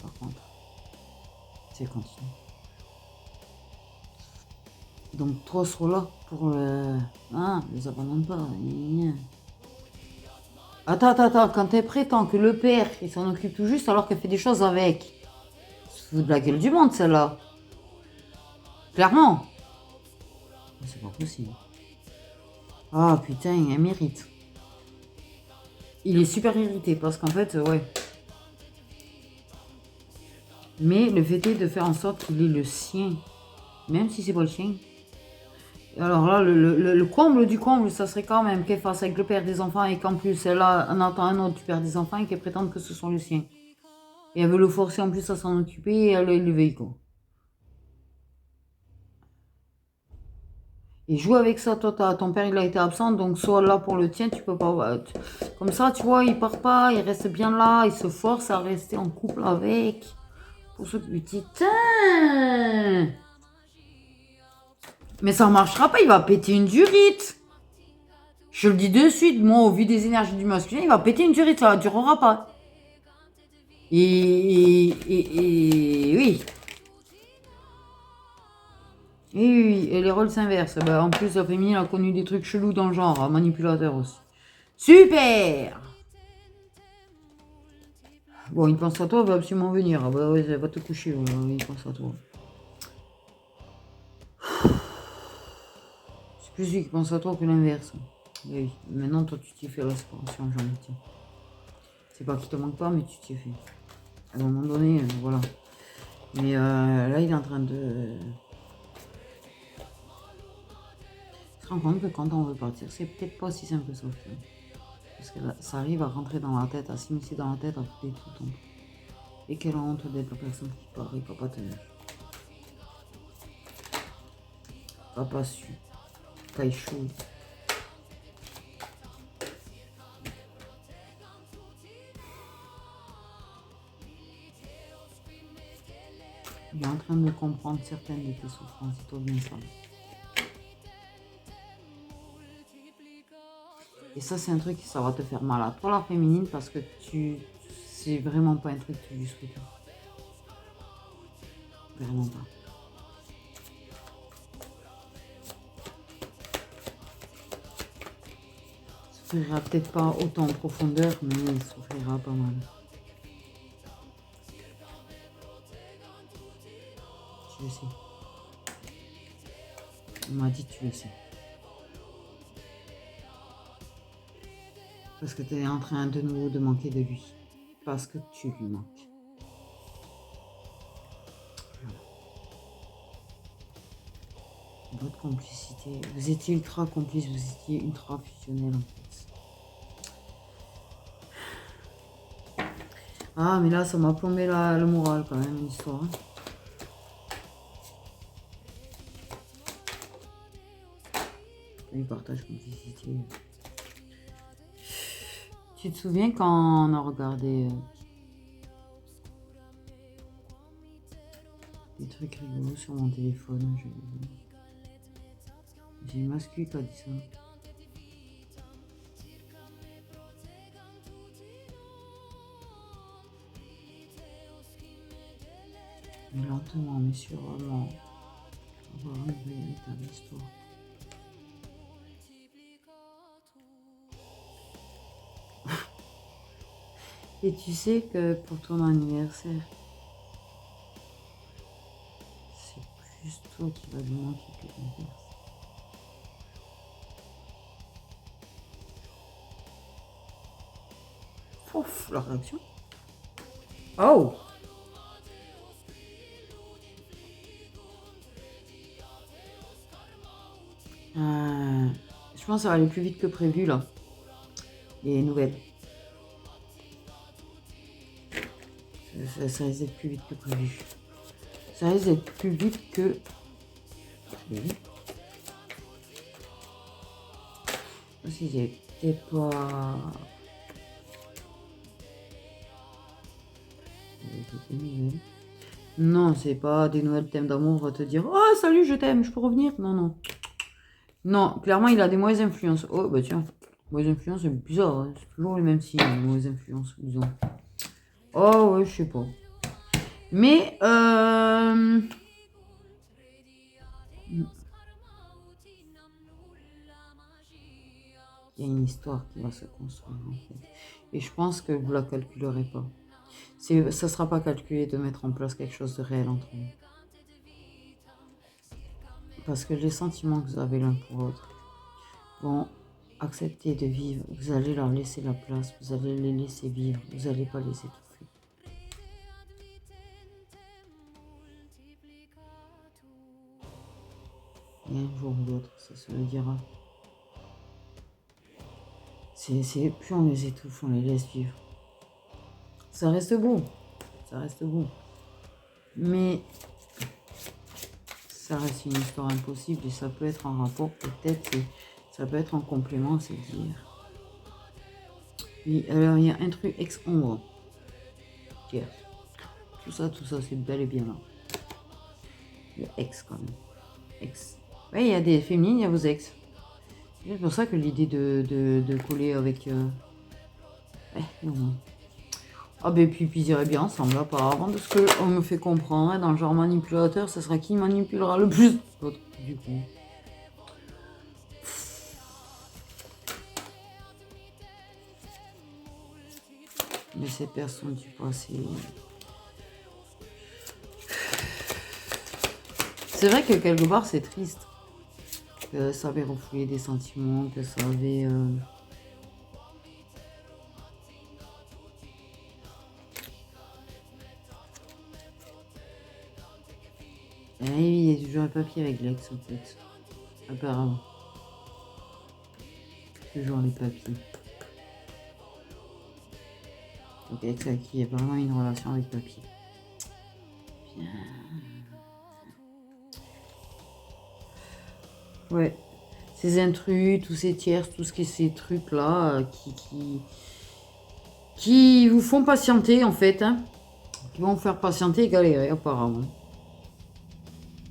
Par contre, c'est continue. Donc, trop trop là pour les abandonne pas. Attends, quand elle prétend que le père, il s'en occupe tout juste alors qu'elle fait des choses avec. Se fout de la gueule du monde, celle-là. Clairement. C'est pas possible. Ah putain, elle mérite. Il est super irrité parce qu'en fait, ouais. Mais le fait est de faire en sorte qu'il ait le sien. Même si c'est pas le sien. Alors là, le comble du comble, ça serait quand même qu'elle fasse avec le père des enfants et qu'en plus, elle entend un autre du père des enfants et qu'elle prétende que ce sont le sien. Et elle veut le forcer en plus à s'en occuper et elle l'éveille, quoi. Et joue avec ça, toi, ton père, il a été absent, donc soit là pour le tien, tu peux pas... Comme ça, tu vois, il part pas, il reste bien là, il se force à rester en couple avec. Pour ce petit... Putain! Mais ça marchera pas, il va péter une durite. Je le dis de suite, moi, au vu des énergies du masculin, il va péter une durite, ça ne durera pas. Et oui. Oui, et les rôles s'inversent. Bah, en plus, la féminine a connu des trucs chelous dans le genre, manipulateur aussi. Super! Bon, il pense à toi, il va absolument venir. Bah ouais, va te coucher, il pense à toi. C'est plus lui qui pense à toi que l'inverse. Oui, maintenant, toi, tu t'y fais la séparation, j'ai envie de dire. C'est pas qu'il te manque pas, mais tu t'y fais. À un moment donné, voilà. Mais là, il est en train de... se rendre compte que quand on veut partir, c'est peut-être pas si simple que ça. Parce que là, ça arrive à rentrer dans la tête, à s'immiscer dans la tête, à foutre tout le temps. Et quelle honte d'être la personne qui part et qui n'a pas tenu. Qui n'a pas su. Qui a échoué. Il est en train de comprendre certaines de tes souffrances, c'est toi bien ça. Et ça, c'est un truc qui ça va te faire mal à toi, la féminine, parce que c'est vraiment pas un truc que tu lui souhaites. Vraiment pas. Il souffrira peut-être pas autant en profondeur, mais il souffrira pas mal. Tu le sais. On m'a dit tu le sais. Parce que tu es en train de nouveau de manquer de lui. Parce que tu lui manques. Voilà. Votre complicité. Vous étiez ultra complices, vous étiez ultra fusionnels en fait. Ah mais là ça m'a plombé le moral quand même, l'histoire. Il partage complicité. Tu te souviens quand on a regardé des trucs rigolos sur mon téléphone? J'ai une mascu qui a dit ça. Mais lentement, mais sûrement, on va arriver à l'histoire. Et tu sais que pour ton anniversaire, c'est plus toi qui vas lui manquer que l'inverse. Ouf, la réaction. Oh! Je pense que ça va aller plus vite que prévu là. Les nouvelles. Ça risque d'être plus vite que prévu. Ça risque d'être plus vite que prévu. Si j'étais pas... Des nouvelles. Non, c'est pas des nouvelles thèmes d'amour. On va te dire, oh salut, je t'aime, je peux revenir. Non, non. Non, clairement, il a des mauvaises influences. Oh, bah tiens, mauvaises influences, c'est bizarre. Hein. C'est toujours les mêmes signes, les mauvaises influences, disons. Oh, ouais, je sais pas. Mais, il y a une histoire qui va se construire, en fait. Et je pense que vous la calculerez pas. Ça sera pas calculé de mettre en place quelque chose de réel entre vous. Parce que les sentiments que vous avez l'un pour l'autre vont accepter de vivre. Vous allez leur laisser la place. Vous allez les laisser vivre. Vous n'allez pas les étouffer. Et un jour ou l'autre, ça se le dira. Plus on les étouffe, on les laisse vivre. Ça reste beau. Ça reste beau. Mais ça reste une histoire impossible et ça peut être en rapport, peut-être, ça peut être en complément, c'est dire. Oui, alors il y a un truc ex-ombre. Tout ça, c'est bel et bien là. Le ex quand même. Ex. Oui, il y a des féminines, il y a vos ex. C'est pour ça que l'idée de coller avec... Ouais, non. Ah ben puis ils iraient bien ensemble apparemment, de ce qu'on me fait comprendre, dans le genre manipulateur, ça sera qui manipulera le plus l'autre, du coup. Mais ces personnes du passé... C'est vrai que quelque part c'est triste. Que ça avait refoulé des sentiments, que ça avait... Et il y a toujours un papier avec l'ex en fait. Apparemment. Toujours les papiers. Donc Ok, ça qui est vraiment une relation avec papier. Bien. Ouais. Ces intrus, tous ces tiers, tout ce qui est ces trucs-là qui vous font patienter en fait. Hein, qui vont vous faire patienter et galérer apparemment.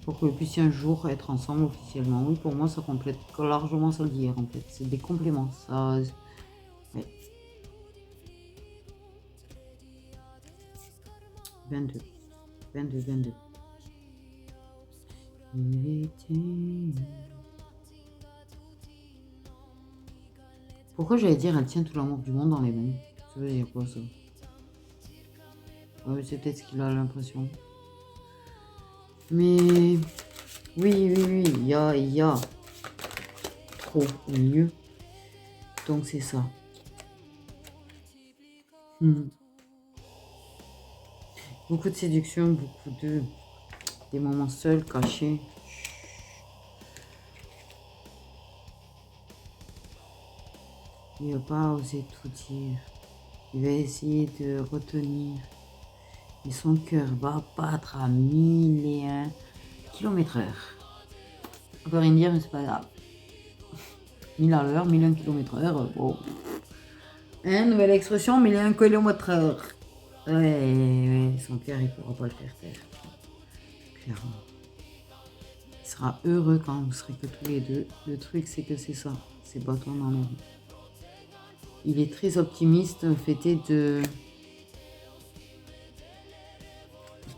Pour que vous puissiez un jour être ensemble officiellement. Oui, pour moi, ça complète largement celle d'hier en fait. C'est des compléments. Ça... Ouais. 22. 22, 22. Il était... Pourquoi j'allais dire elle tient tout l'amour du monde dans les mains? Ça veut dire quoi ça? Ouais, c'est peut-être ce qu'il a l'impression. Mais oui, oui, oui, il y a trop au milieu. Donc c'est ça. Beaucoup de séduction, beaucoup de... Des moments seuls, cachés. Il va pas oser tout dire. Il va essayer de retenir. Et son cœur va battre à 1001 km/h. Encore rien dire, mais c'est pas grave. 1000 à l'heure, 1001 km/h, bon. Hein, nouvelle expression, 1001 km/h. Ouais, son cœur, il pourra pas le faire taire. Clairement. Il sera heureux quand vous serez que tous les deux. Le truc, c'est que c'est ça. C'est bâton dans les roues. Il est très optimiste au fait de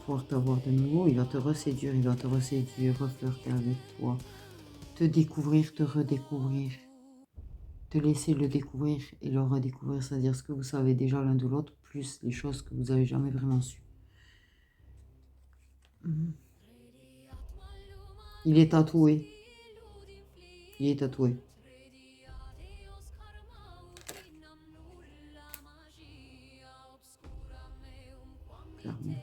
pouvoir t'avoir de nouveau. Il va te reséduire, reflirter avec toi, te découvrir, te redécouvrir, te laisser le découvrir et le redécouvrir, c'est-à-dire ce que vous savez déjà l'un de l'autre, plus les choses que vous n'avez jamais vraiment su. Il est tatoué. Il est tatoué. Clairement.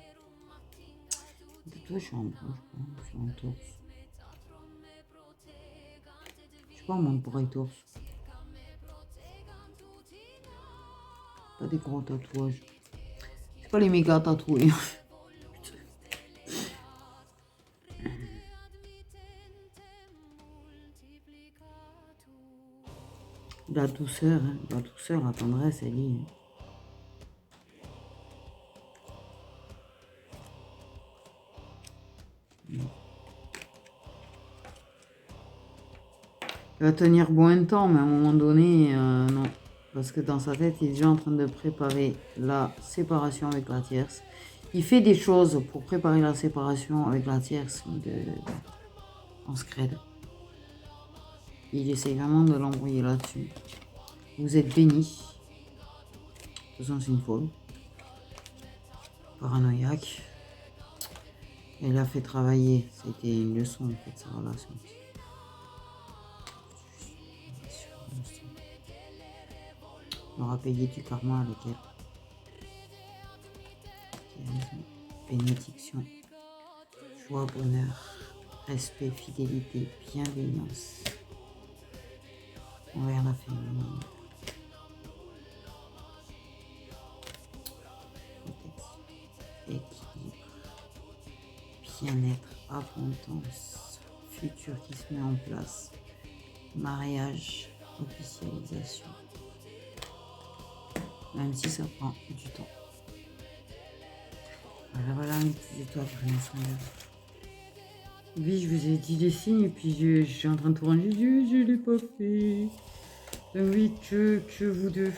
Tatouage sur un bras, je crois, sur un torse. Je sais pas, moi, pour un torse. Pas des gros tatouages. C'est pas les méga tatoués. La douceur, hein. La douceur, la tendresse, elle y est. Il va tenir bon un temps, mais à un moment donné, non. Parce que dans sa tête, il est déjà en train de préparer la séparation avec la tierce. Il fait des choses pour préparer la séparation avec la tierce en scred. Il essaye vraiment de l'embrouiller là-dessus. Vous êtes bénis. De toute façon, c'est une folle. Paranoïaque. Elle a fait travailler. C'était une leçon, en fait, sa relation. On aura payé du karma avec elle. Bénédiction, joie, bonheur, respect, fidélité, bienveillance envers la famille, équilibre, bien-être, abondance, futur qui se met en place, mariage, officialisation, même si ça prend du temps. Voilà mes petites étoiles, prenez soin de vous. Oui, je vous ai dit les signes et puis je suis en train de tourner les yeux, je l'ai pas fait. Donc oui, que vous deux.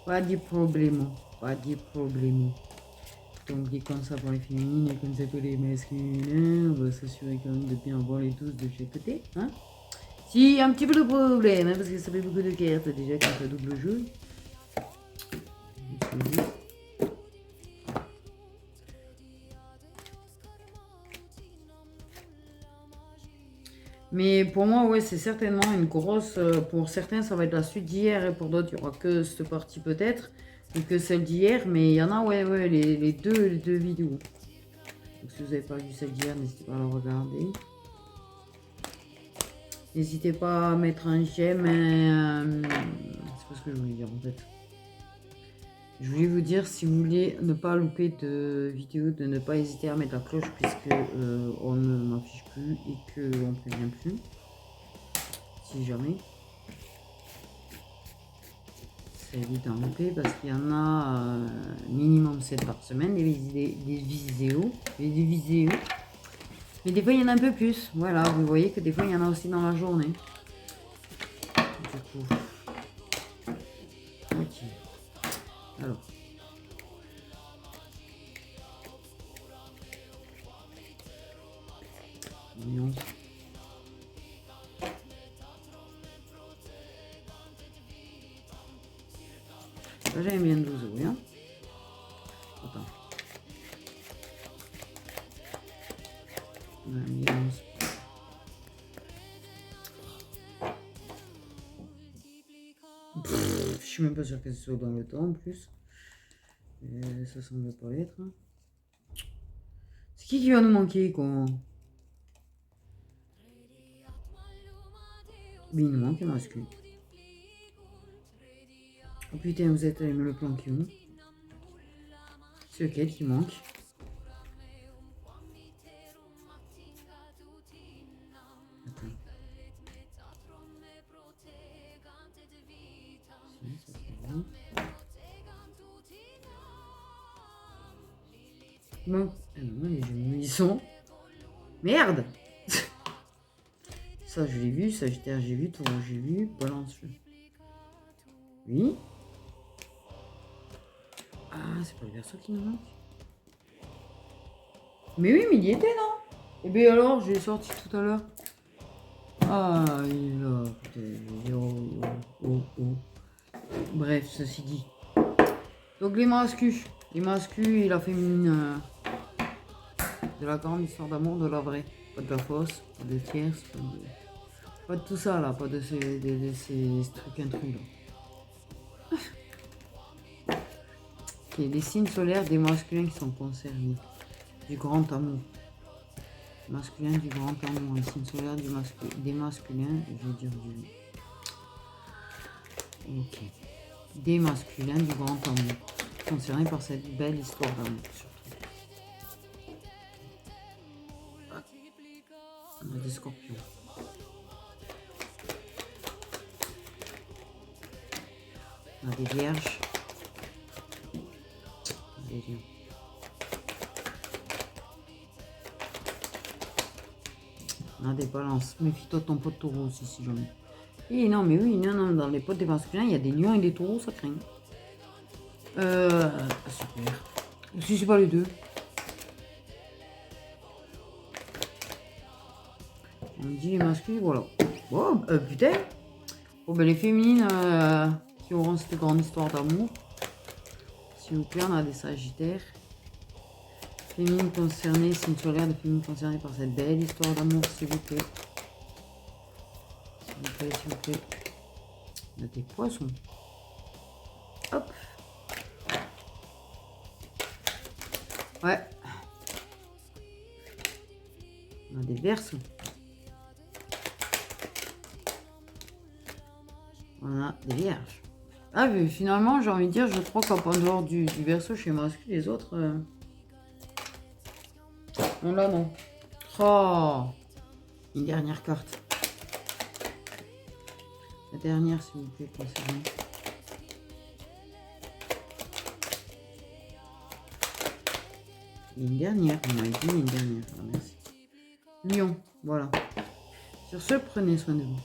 Pas de problème, pas de problème. Donc dit comme ça pour les féminines et comme ça pour les masculins, on va s'assurer quand même de bien voir les tous de chaque côté. Hein, si, un petit peu de problème, hein, parce que ça fait beaucoup de cartes déjà quand ça double jeu. Mais pour moi, ouais, c'est certainement une grosse... pour certains, ça va être la suite d'hier, et pour d'autres, il n'y aura que cette partie peut-être, ou que celle d'hier, mais il y en a, ouais, les deux vidéos. Donc si vous n'avez pas vu celle d'hier, n'hésitez pas à la regarder. N'hésitez pas à mettre un j'aime, c'est pas ce que je voulais dire en fait. Je voulais vous dire, si vous voulez ne pas louper de vidéos, de ne pas hésiter à mettre la cloche puisque on ne m'affiche plus et qu'on ne prévient plus. Si jamais. Ça évite d'en louper parce qu'il y en a minimum 7 par semaine, des vidéos. Mais des fois, il y en a un peu plus. Voilà, vous voyez que des fois, il y en a aussi dans la journée. Du coup. Ok. Alors. Voyons. Là, j'aime bien 12 euros. Hein. Attends. Je suis même pas sûr que ce soit dans le temps en plus. Ça semble pas être. C'est qui va nous manquer quoi? Mais il nous manque un masculin. Oh putain, vous êtes allé me le planquer où? C'est lequel qui manque? Attends. Si, ça c'est bon. Bon, ah non, les genoux ils sont. Merde! Ça je l'ai vu, Sagittaire j'ai vu, Taureau j'ai vu, Balance. Oui. Ah, c'est pas le Verseau qui nous manque. Mais oui, mais il y était, non? Et bien alors, je l'ai sorti tout à l'heure. Ah, il a... Oh. Bref, ceci dit. Donc les mascus. Les mascus et la féminine. De la grande histoire d'amour, de la vraie. Pas de la fausse, pas de tierce, pas de tout ça là, pas de ces trucs intrus là. Ok, les signes solaires des masculins qui sont concernés. Du grand amour. Masculin du grand amour. Les signes solaires des masculins, je vais dire du... Ok. Des masculins du grand amour. Concernés par cette belle histoire d'amour surtout. On a des scorpions. On a des vierges. Des lions. On a des balances. Méfie-toi de ton pote taureau aussi si jamais. Et non, mais oui, non, dans les potes des masculins, il y a des lions et des taureaux, ça craint. Super. Si c'est pas les deux. On dit les masculins, voilà. Oh, putain. Bon, ben les féminines qui auront cette grande histoire d'amour. S'il vous plaît, on a des sagittaires. Féminines concernées, signe solaire de féminines concernées par cette belle histoire d'amour, s'il vous plaît. S'il vous plaît, s'il vous plaît. On a des poissons. Hop. Ouais. On a des versos. On a des vierges. Ah, mais finalement, j'ai envie de dire, je crois qu'en dehors du verso chez masculin, les autres... Non, là, non. Oh, une dernière carte. La dernière, s'il vous plaît, concernée. Une dernière, on m'a dit une dernière. Ah, merci. Lion, voilà. Sur ce, prenez soin de vous.